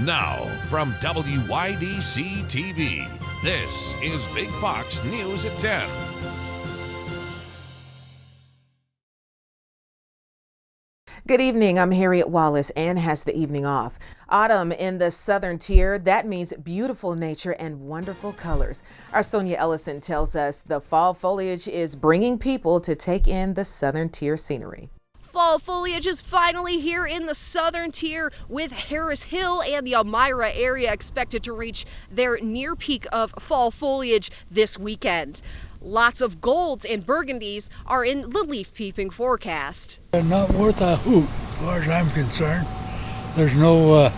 Now, from WYDC TV, this is Big Fox News at 10. Good evening, I'm Harriet Wallace. Ann has the evening off. Autumn in the southern tier, that means beautiful nature and wonderful colors. Our Sonia Ellison tells us the fall foliage is bringing people to take in the southern tier scenery. Fall foliage is finally here in the southern tier, with Harris Hill and the Elmira area expected to reach their near peak of fall foliage this weekend. Lots of golds and burgundies are in the leaf peeping forecast. Not worth a hoot, as far as I'm concerned. There's no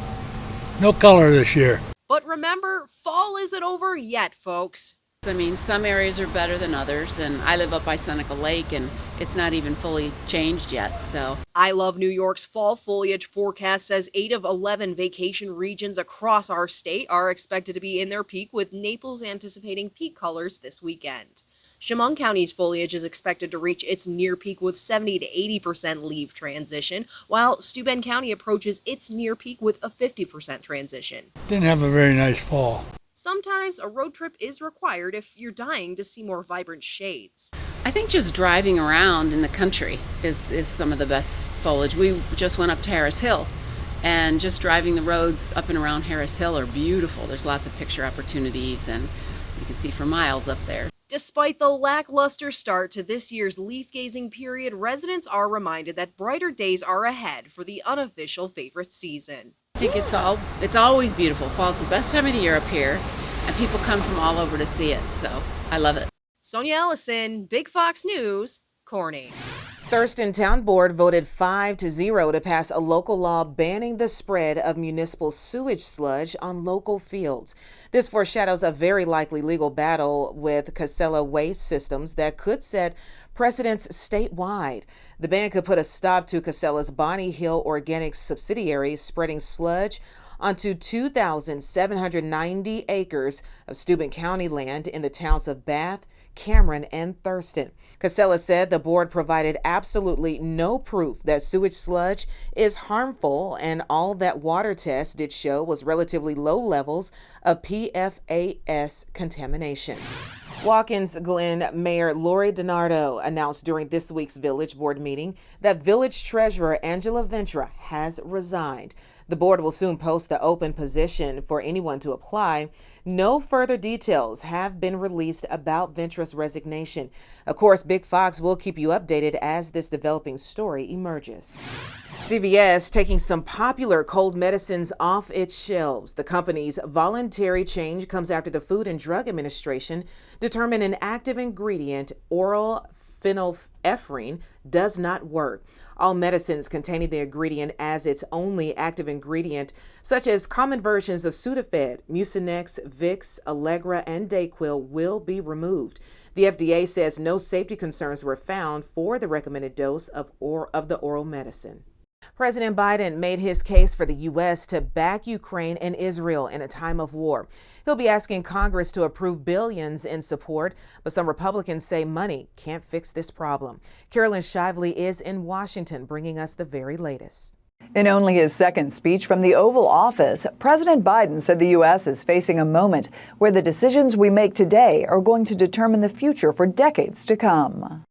color this year. But remember, fall isn't over yet, folks. I mean, some areas are better than others, and I live up by Seneca Lake, and it's not even fully changed yet, so. I Love New York's fall foliage forecast says 8 of 11 vacation regions across our state are expected to be in their peak, with Naples anticipating peak colors this weekend. Chemung County's foliage is expected to reach its near peak with 70 to 80% leaf transition, while Steuben County approaches its near peak with a 50% transition. Didn't have a very nice fall. Sometimes a road trip is required if you're dying to see more vibrant shades. I think just driving around in the country is some of the best foliage. We just went up to Harris Hill, and just driving the roads up and around Harris Hill are beautiful. There's lots of picture opportunities, and you can see for miles up there. Despite the lackluster start to this year's leaf-gazing period, residents are reminded that brighter days are ahead for the unofficial favorite season. I think it's always beautiful. Fall's the best time of the year up here, and people come from all over to see it, so I love it. Sonia Ellison, Big Fox News, Corning. Thurston Town Board voted 5-0 to pass a local law banning the spread of municipal sewage sludge on local fields. This foreshadows a very likely legal battle with Casella Waste Systems that could set precedents statewide. The ban could put a stop to Casella's Bonnie Hill Organics subsidiary spreading sludge onto 2,790 acres of Steuben County land in the towns of Bath, Cameron, and Thurston. Casella said the board provided absolutely no proof that sewage sludge is harmful, and all that water tests did show was relatively low levels of PFAS contamination. Watkins Glen Mayor Lori DiNardo announced during this week's Village Board meeting that Village Treasurer Angela Ventura has resigned. The board will soon post the open position for anyone to apply. No further details have been released about Ventura's resignation. Of course, Big Fox will keep you updated as this developing story emerges. CVS taking some popular cold medicines off its shelves. The company's voluntary change comes after the Food and Drug Administration determined an active ingredient, oral phenylephrine, does not work. All medicines containing the ingredient as its only active ingredient, such as common versions of Sudafed, Mucinex, Vicks, Allegra, and Dayquil, will be removed. The FDA says no safety concerns were found for the recommended dose of the oral medicine. President Biden made his case for the U.S. to back Ukraine and Israel in a time of war. He'll be asking Congress to approve billions in support, but some Republicans say money can't fix this problem. Carolyn Shively is in Washington, bringing us the very latest. In only his second speech from the Oval Office, President Biden said the U.S. is facing a moment where the decisions we make today are going to determine the future for decades to come.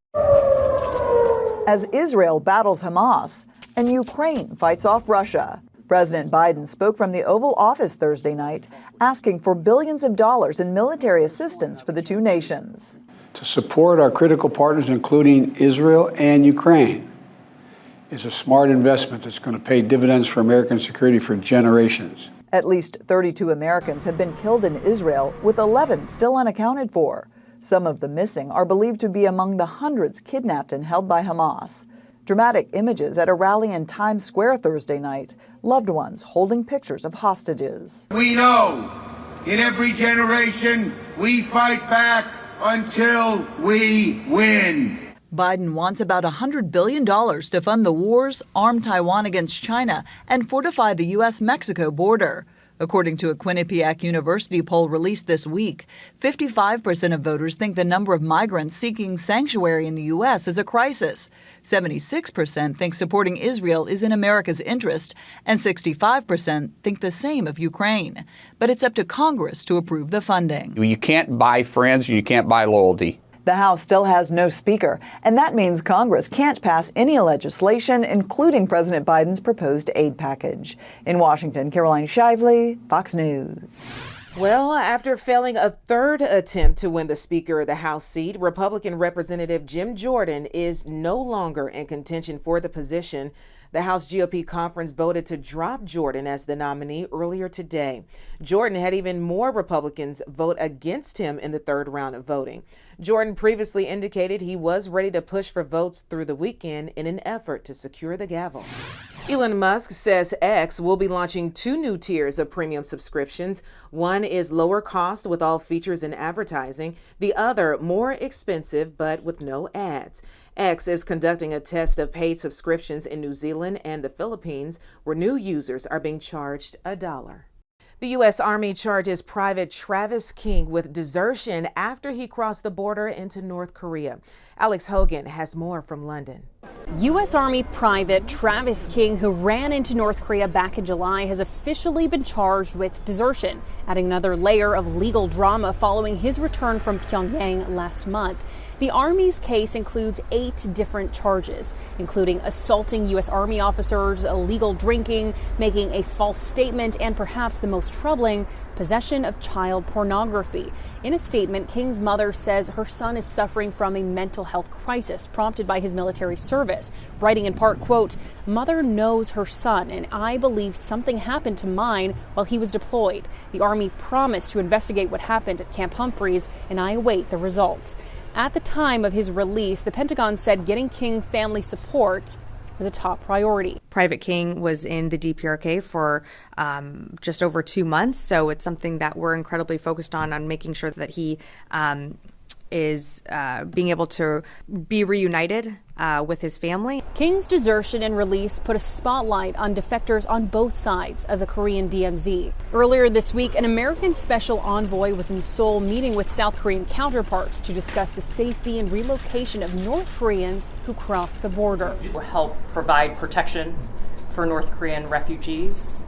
As Israel battles Hamas and Ukraine fights off Russia, President Biden spoke from the Oval Office Thursday night, asking for billions of dollars in military assistance for the two nations. To support our critical partners, including Israel and Ukraine, is a smart investment that's going to pay dividends for American security for generations. At least 32 Americans have been killed in Israel, with 11 still unaccounted for. Some of the missing are believed to be among the hundreds kidnapped and held by Hamas. Dramatic images at a rally in Times Square Thursday night, loved ones holding pictures of hostages. We know in every generation we fight back until we win. Biden wants about $100 billion to fund the wars, arm Taiwan against China, and fortify the U.S.-Mexico border. According to a Quinnipiac University poll released this week, 55% of voters think the number of migrants seeking sanctuary in the U.S. is a crisis. 76% think supporting Israel is in America's interest, and 65% think the same of Ukraine. But it's up to Congress to approve the funding. You can't buy friends and you can't buy loyalty. The House still has no speaker, and that means Congress can't pass any legislation, including President Biden's proposed aid package. In Washington, Caroline Shively, Fox News. Well, after failing a third attempt to win the Speaker of the House seat, Republican Representative Jim Jordan is no longer in contention for the position. The House GOP conference voted to drop Jordan as the nominee earlier today. Jordan had even more Republicans vote against him in the third round of voting. Jordan previously indicated he was ready to push for votes through the weekend in an effort to secure the gavel. Elon Musk says X will be launching 2 new tiers of premium subscriptions. One is lower cost with all features and advertising. The other more expensive but with no ads. X is conducting a test of paid subscriptions in New Zealand and the Philippines, where new users are being charged $1. The U.S. Army charges Private Travis King with desertion after he crossed the border into North Korea. Alex Hogan has more from London. U.S. Army Private Travis King, who ran into North Korea back in July, has officially been charged with desertion, adding another layer of legal drama following his return from Pyongyang last month. The Army's case includes 8 different charges, including assaulting U.S. Army officers, illegal drinking, making a false statement, and perhaps the most troubling, possession of child pornography. In a statement, King's mother says her son is suffering from a mental health crisis prompted by his military service, writing in part, quote, "Mother knows her son, and I believe something happened to mine while he was deployed. The Army promised to investigate what happened at Camp Humphreys, and I await the results." At the time of his release, the Pentagon said getting King family support was a top priority. Private King was in the DPRK for just over 2 months, so it's something that we're incredibly focused on making sure that he is being able to be reunited with his family. King's desertion and release put a spotlight on defectors on both sides of the Korean DMZ. Earlier this week, an American special envoy was in Seoul meeting with South Korean counterparts to discuss the safety and relocation of North Koreans who cross the border. Will help provide protection for North Korean refugees,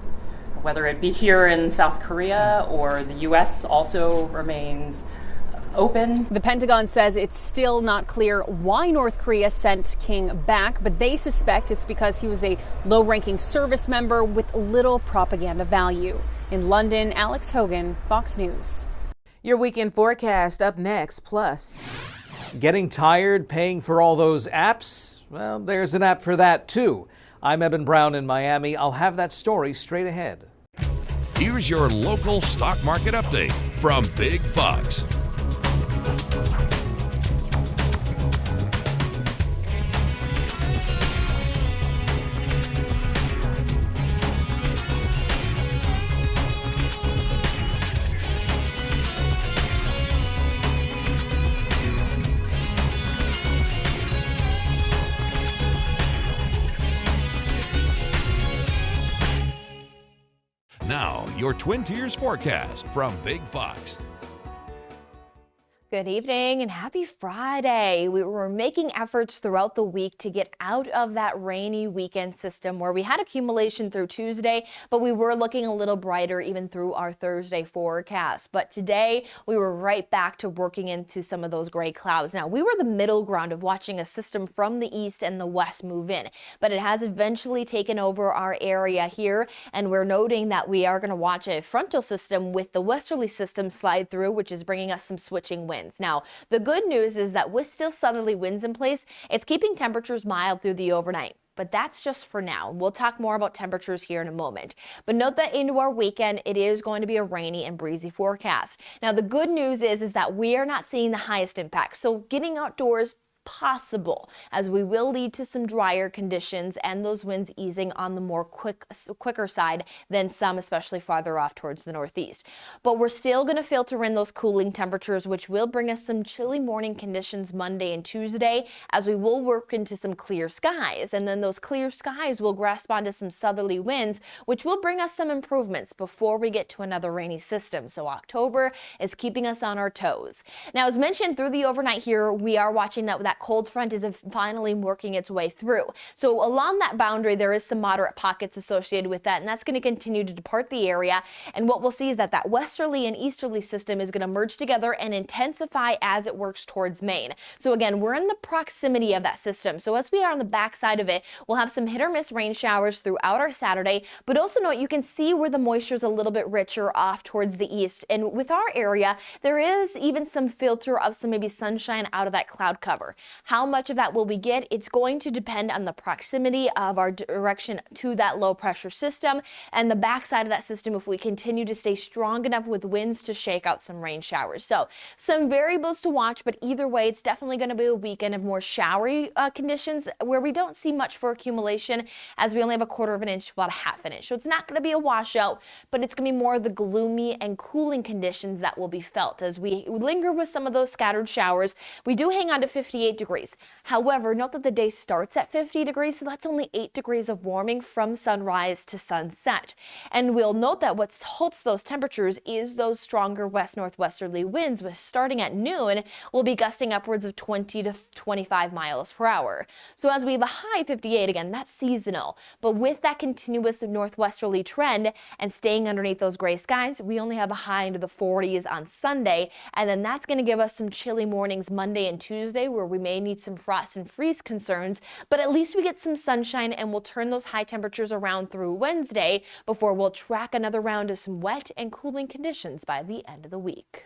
whether it be here in South Korea or the U.S. also remains open. The Pentagon says it's still not clear why North Korea sent King back, but they suspect it's because he was a low-ranking service member with little propaganda value. In London, Alex Hogan, Fox News. Your weekend forecast up next. Plus, getting tired paying for all those apps? Well, there's an app for that too. I'm Eben Brown in Miami. I'll have that story straight ahead. Here's your local stock market update from Big Fox. Now, your Twin Tiers forecast from Big Fox. Good evening and happy Friday. We were making efforts throughout the week to get out of that rainy weekend system where we had accumulation through Tuesday, but we were looking a little brighter even through our Thursday forecast. But today we were right back to working into some of those gray clouds. Now, we were the middle ground of watching a system from the east and the west move in, but it has eventually taken over our area here, and we're noting that we are going to watch a frontal system with the westerly system slide through, which is bringing us some switching winds. Now, the good news is that with still southerly winds in place, it's keeping temperatures mild through the overnight. But that's just for now. We'll talk more about temperatures here in a moment. But note that into our weekend, it is going to be a rainy and breezy forecast. Now, the good news is that we are not seeing the highest impact. So getting outdoors possible, as we will lead to some drier conditions and those winds easing on the more quicker side than some, especially farther off towards the northeast. But we're still going to filter in those cooling temperatures, which will bring us some chilly morning conditions Monday and Tuesday, as we will work into some clear skies. And then those clear skies will correspond to some southerly winds, which will bring us some improvements before we get to another rainy system. So October is keeping us on our toes. Now, as mentioned through the overnight here, we are watching that cold front is finally working its way through. So along that boundary, there is some moderate pockets associated with that, and that's going to continue to depart the area. And what we'll see is that westerly and easterly system is going to merge together and intensify as it works towards Maine. So again, we're in the proximity of that system. So as we are on the backside of it, we'll have some hit or miss rain showers throughout our Saturday, but also note you can see where the moisture is a little bit richer off towards the east. And with our area, there is even some filter of some maybe sunshine out of that cloud cover. How much of that will we get? It's going to depend on the proximity of our direction to that low pressure system and the backside of that system if we continue to stay strong enough with winds to shake out some rain showers. So some variables to watch, but either way, it's definitely going to be a weekend of more showery conditions where we don't see much for accumulation, as we only have 1/4 of an inch to about 1/2 an inch. So it's not going to be a washout, but it's going to be more of the gloomy and cooling conditions that will be felt as we linger with some of those scattered showers. We do hang on to 58 degrees. However, note that the day starts at 50 degrees, so that's only 8 degrees of warming from sunrise to sunset. And we'll note that what halts those temperatures is those stronger west-northwesterly winds, which starting at noon will be gusting upwards of 20 to 25 miles per hour. So as we have a high 58, again, that's seasonal. But with that continuous northwesterly trend and staying underneath those gray skies, we only have a high into the 40s on Sunday. And then that's going to give us some chilly mornings Monday and Tuesday, where we may need some frost and freeze concerns. But at least we get some sunshine, and we'll turn those high temperatures around through Wednesday before we'll track another round of some wet and cooling conditions by the end of the week.